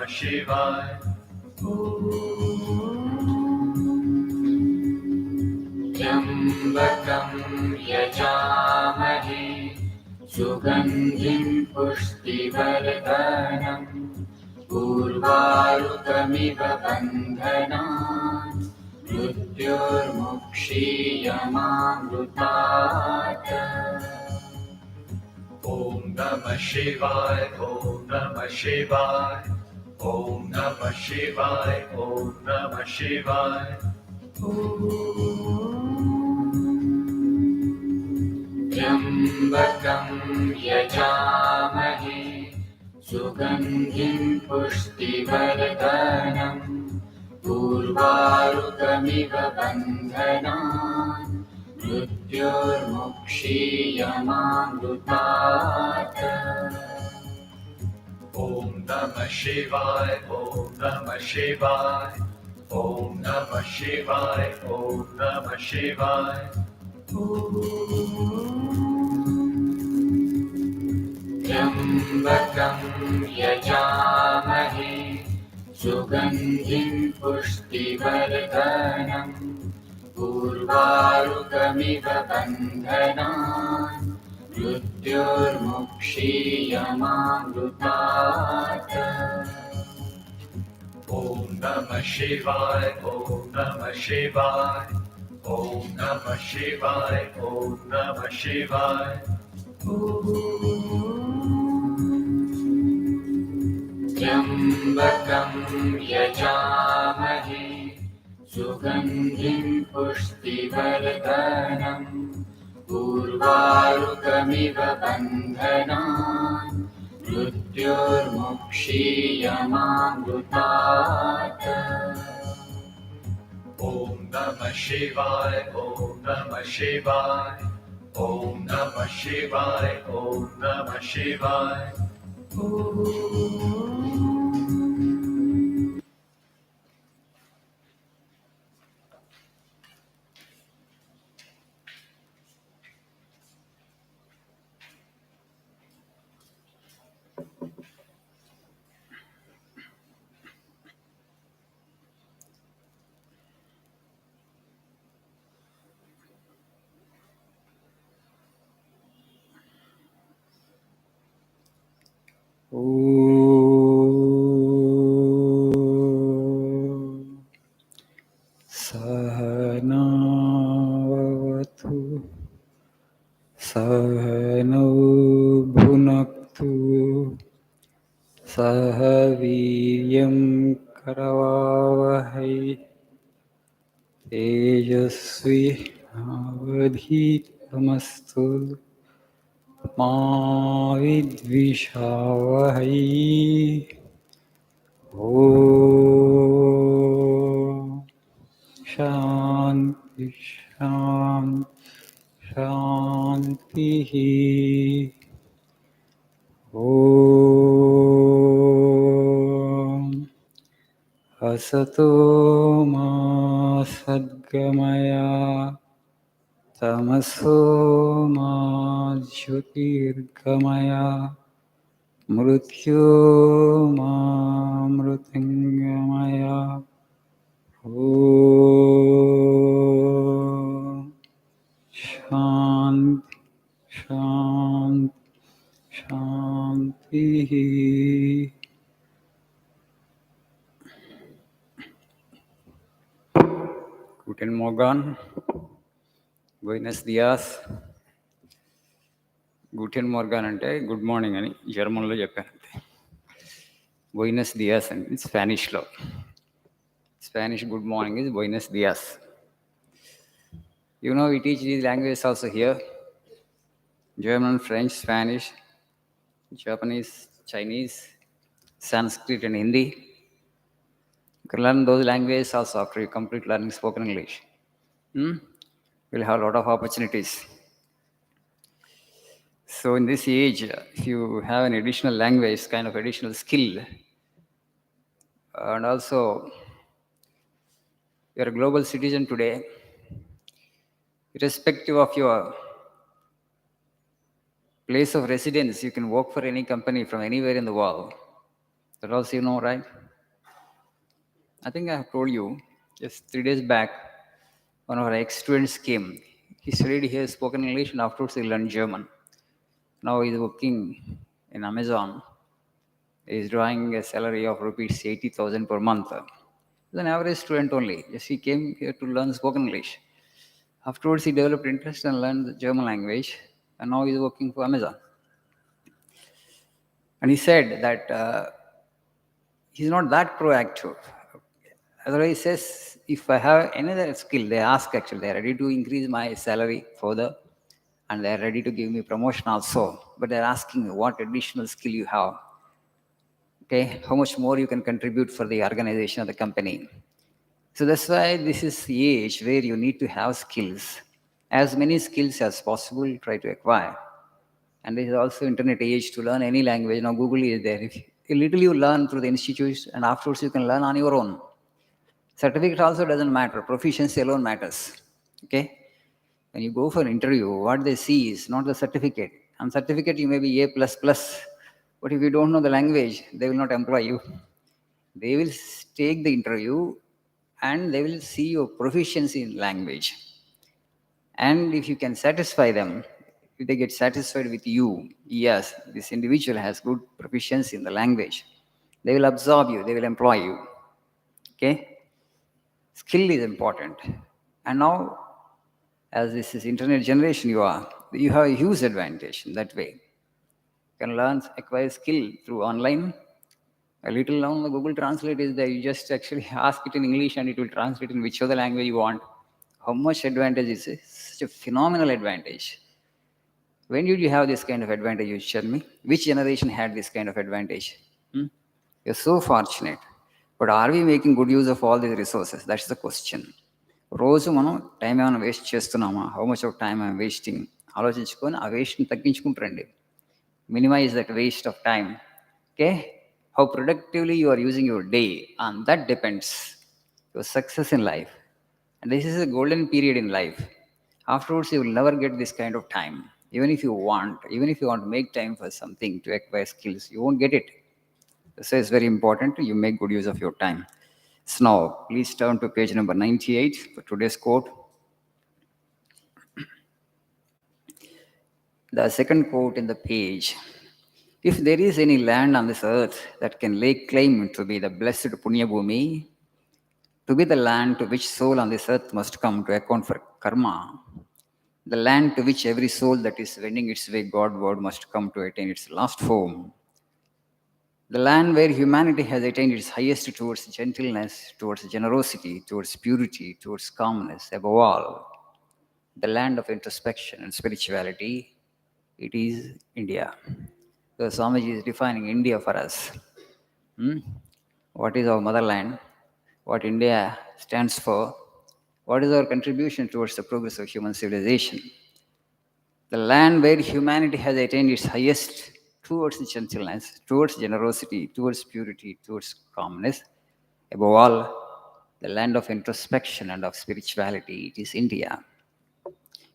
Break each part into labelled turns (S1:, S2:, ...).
S1: Shivaya. Yambakam yajamahe sugandhim pushtivardhanam urvarukamiva bandhanan mrityurmukshiyamamrutat. Om Namah Shivaya, Om Namah Shivaya, Om Namah Shivaya, Om Namah Shivaya. Yambakam yajamahe sugandhim pushtivardhanam urvarukamiva bandhanan mrityurmukshiyamamrutat. Om Namah Shivaya, Om Namah Shivaya, Om Namah Shivaya, Om Namah Shivaya. Yambakam yajamahe sugandhim pushtivardhanam urvarukamiva bandhanan mrityurmukshiyamamrutat. Om Namah Shivaya, Om Namah Shivaya, Om Namah Shivaya, Om Namah Shivaya. Yambakam yajamahe sugandhim pushtivardhanam urvarukamiva bandhanan mrityurmukshiyamamrutat. Om Namah Shivaya, Om Namah Shivaya, Om Namah Shivaya, Om Namah Shivaya. Sahanavavatu Sahano Bhunaktu Sahaviryam Karavavahai Tejasvi Avadhitamastu Ma Vidvishavahai. Om Shanti Shanti Shanti. Om Asato Ma Sadgamaya Tamaso Ma Jyotirgamaya Mrityumamrutangamaya. Om Shanti Shanti Shanti. Guten Morgen, Buenos dias. Guten Morgen అంటే good morning అని జర్మన్లో చెప్పాను. Buenos dias అంటే స్పానిష్లో. Spanish good morning is Buenos dias. You know, we teach these languages also here. German, French, Spanish, Japanese, Chinese, Sanskrit and Hindi. You can learn those languages also after you complete learning spoken English. You'll have a lot of opportunities. So in this age, if you have an additional language, kind of additional skill, and also you're a global citizen today, irrespective of your place of residence, you can work for any company from anywhere in the world. That also you know, right? I think I have told you just 3 days back, one of our ex-students came. He studied here spoken English and afterwards he learned German. Now he's working in Amazon. He's drawing a salary of rupees 80,000 per month. He's an average student only. Yes, he came here to learn spoken English. Afterwards, he developed interest and learned the German language, and now he's working for Amazon. And he said that he's not that proactive. Otherwise, he says, if I have another skill, they ask actually, they're ready to increase my salary further and they're ready to give me promotion also. But they're asking me what additional skill you have. Okay, how much more you can contribute for the organization of the company. So that's why this is the age where you need to have skills. As many skills as possible, try to acquire. And there is also internet age to learn any language. Now Google is there. If a little you learn through the institutes and afterwards you can learn on your own. Certificate also doesn't matter. Proficiency alone matters. Okay? When you go for an interview, what they see is not the certificate. On certificate you may be A++. But if you don't know the language, they will not employ you. They will take the interview and they will see your proficiency in language. And if you can satisfy them, if they get satisfied with you, yes, this individual has good proficiency in the language, they will absorb you, they will employ you. Okay? Skill is important. And now, as this is internet generation, you have a huge advantage in that way. You can learn, acquire skill through online. A little now the Google Translate is there. You just actually ask it in English and it will translate in whichever language you want. How much advantage is it? Such a phenomenal advantage. When did you have this kind of advantage, you tell me? Which generation had this kind of advantage? Hmm? You're so fortunate. But are we making good use of all these resources? That's the question. రోజు మనం time ఏమైనా waste చేస్తున్నామా? How much of time I'm wasting ఆలోచించుకొని ఆ వేస్ట్ని తగ్గించుకుంటారండి. Minimize that waste of time. Okay? How productively you are using your day, and that depends your success in life. And this is a golden period in life. Afterwards, you will never get this kind of time. Even if you want to make time for something to acquire skills, you won't get it. So it's very important you make good use of your time. So now, please turn to page number 98 for today's quote. The second quote in the page. If there is any land on this earth that can lay claim to be the blessed Punya Bhumi, to be the land to which soul on this earth must come to account for karma, the land to which every soul that is wending its way Godward must come to attain its last home, the land where humanity has attained its highest towards gentleness, towards generosity, towards purity, towards calmness, above all, the land of introspection and spirituality, it is India. So Swamiji is defining India for us. What is our motherland? What India stands for? What is our contribution towards the progress of human civilization? The land where humanity has attained its highest towards gentleness, towards generosity, towards purity, towards calmness. Above all, the land of introspection and of spirituality, it is India.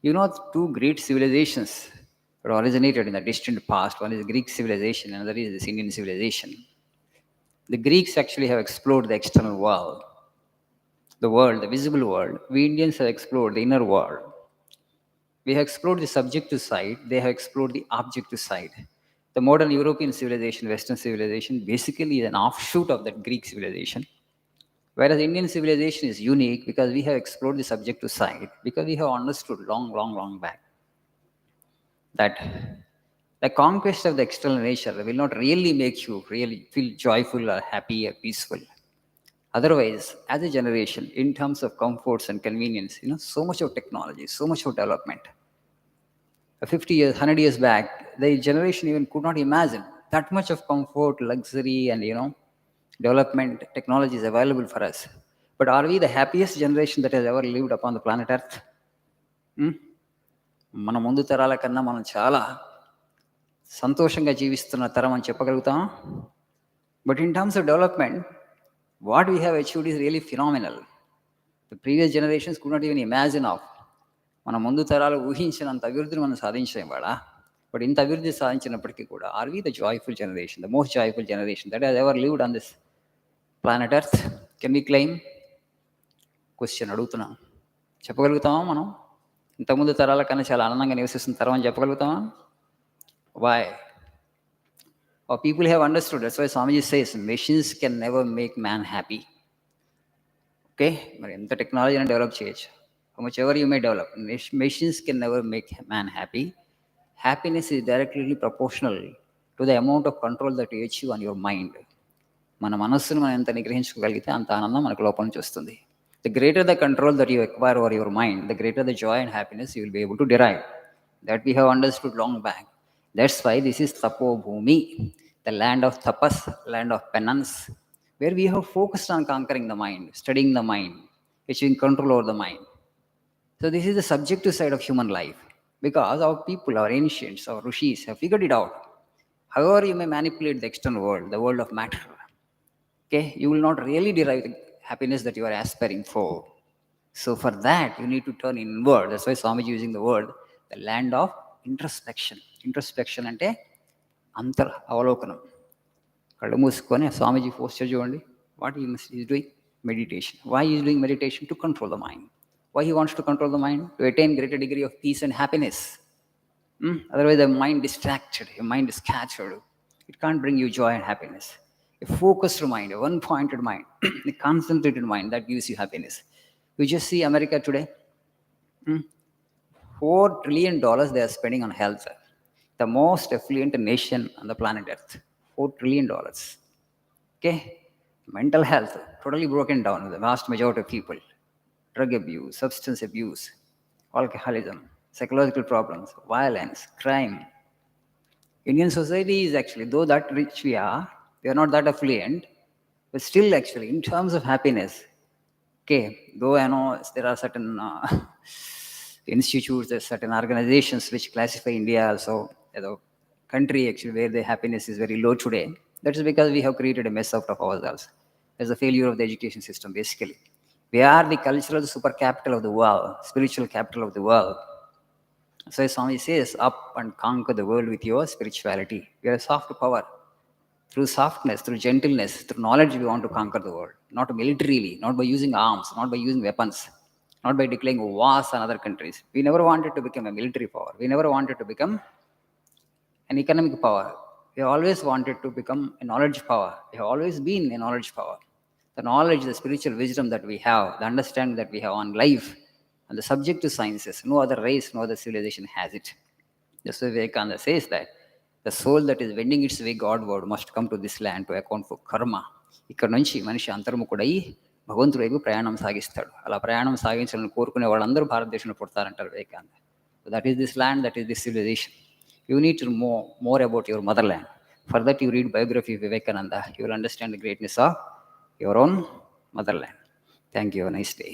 S1: You know, two great civilizations that originated in the distant past. One is Greek civilization, and another is this Indian civilization. The Greeks actually have explored the external world, the visible world. We Indians have explored the inner world. We have explored the subjective side, they have explored the objective side. The modern European civilization, Western civilization, basically is an offshoot of that Greek civilization. Whereas Indian civilization is unique because we have explored the subjective side, because we have understood long back that the conquest of the external nature will not really make you really feel joyful or happy or peaceful. Otherwise, as a generation, in terms of comforts and convenience, so much of technology, so much of development. 50 years, 100 years back, the generation even could not imagine that much of comfort, luxury, and development technology is available for us. But are we the happiest generation that has ever lived upon the planet Earth? మన ముందు తరాల కన్నా మనం చాలా సంతోషంగా జీవిస్తున్న తరం అని చెప్పగలుగుతాం. But in terms of development, what we have achieved is really phenomenal. The previous generations could not even imagine of. మన ముందు తరాలు ఊహించినంత అభివృద్ధిని మనం సాధించాం ఇవాళ. బట్ ఇంత అభివృద్ధి సాధించినప్పటికీ కూడా are we the joyful generation, the most joyful generation that has ever lived on this planet earth? Can we claim? Question అడుగుతున్నాం. చెప్పగలుగుతామా మనం? ఇంతకుముందు తరాల కన్నా చాలా ఆనందంగా నివసిస్తున్న తరం అని చెప్పగలుగుతామా? Why? Or people have understood. That's why Swamiji says machines can never make man happy. Okay, మరి ఎంత టెక్నాలజీ అయినా డెవలప్ చేయొచ్చు, how much ever you may develop, machines can never make man happy. Happiness is directly proportional to the amount of control that you achieve on your mind. మన మనస్సును మనం ఎంత నిగ్రహించుకోగలిగితే అంత ఆనందం మనకు లోపల నుంచి వస్తుంది. The greater the control that you acquire over your mind, the greater the Joy and happiness you will be able to derive. That we have understood long back. That's why this is Tapo Bhumi, the land of tapas, land of penance, where we have focused on conquering the mind, studying the mind, achieving control over the mind. So this is the subjective side of human life, because our people, our ancients, our rishis have figured it out. However you may manipulate the external world, the world of matter, okay, you will not really derive the happiness that you are aspiring for. So for that, you need to turn inward. That's why Swamiji using the word, the land of introspection. Introspection అంటే అంతర్ అవలోకనం. కళ్ళు మూసుకొని Swamiji posture చూడండి. What is doing? Meditation. Why is doing meditation? To control the mind. Why he wants to control the mind? To attain greater degree of peace and happiness. Otherwise the mind distracted, your mind is scattered, it can't bring you joy and happiness. A focused mind, a one-pointed mind, a concentrated mind, that gives you happiness. You just see America today. $4 trillion they are spending on health. The most affluent nation on the planet Earth. $4 trillion. Okay? Mental health, totally broken down with the vast majority of people. Drug abuse, substance abuse, alcoholism, psychological problems, violence, crime. Indian society is actually, though that rich we are not that affluent, but still actually, in terms of happiness, okay, though I know there are certain institutes, there's certain organizations which classify India also as a country actually where the happiness is very low today. That is because we have created a mess out of ourselves. There's a failure of the education system basically. We are the cultural super capital of the world, spiritual capital of the world. So Swami says, up and conquer the world with your spirituality. We are a soft power. Through softness, through gentleness, through knowledge, we want to conquer the world. Not militarily, not by using arms, not by using weapons, not by declaring wars on other countries. We never wanted to become a military power. We never wanted to become an economic power. We always wanted to become a knowledge power. We have always been a knowledge power. The knowledge, the spiritual wisdom that we have, the understanding that we have on life, and the subjective sciences, no other race, no other civilization has it. Just as Vivekananda says that the soul that is wending its way Godward must come to this land to account for karma. ఇక్కడ నుంచి మనిషి అంతర్ముఖుడై భగవంతుడి వైపు ప్రయాణం సాగిస్తాడు. అలా ప్రయాణం సాగించాలని కోరుకునే వాళ్ళందరూ భారతదేశంలో పుడతారంటారు Vivekananda. That is this land, that is this civilization. You need to know more about your motherland. For that, you read biography of Vivekananda. You will understand the greatness of your own motherland. Thank you. Have a nice day.